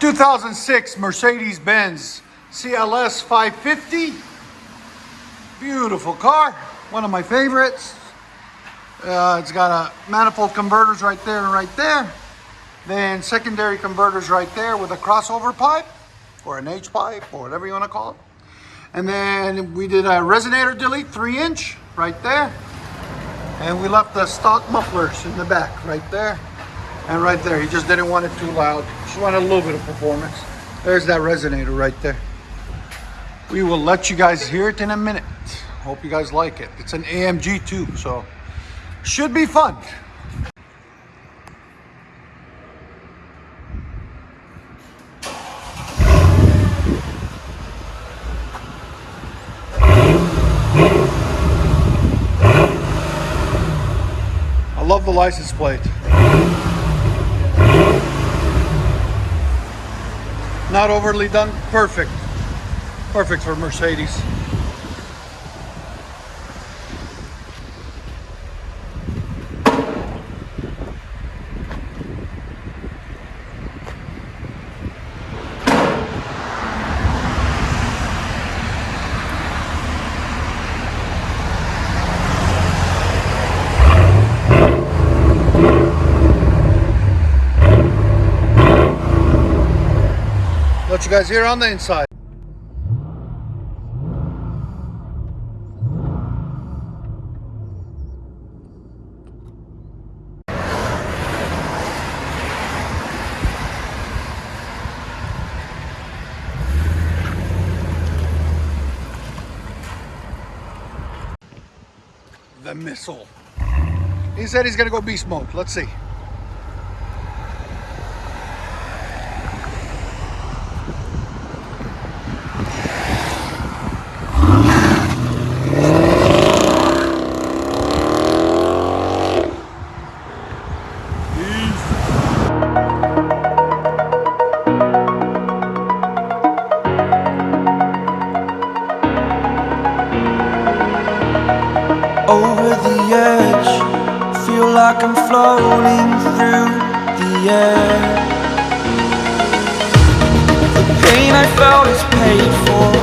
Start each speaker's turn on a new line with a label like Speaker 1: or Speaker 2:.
Speaker 1: 2006 Mercedes-Benz CLS 550. Beautiful car, one of my favorites. It's got a manifold converters right there and right there. Then secondary converters right there with a crossover pipe or an H pipe or whatever you want to call it. And then we did a resonator delete, 3-inch right there. And we left the stock mufflers in the back right there and right there. He just didn't want it too loud. Just wanted a little bit of performance. There's that resonator right there. We will let you guys hear it in a minute. Hope you guys like it. It's an AMG too, so should be fun. I love the license plate. Not overly done, perfect. Perfect for Mercedes. Let you guys hear on the inside. The missile. He said he's gonna go beast mode. Let's see.
Speaker 2: Over the edge, feel like I'm floating through the air. The pain I felt is paid for,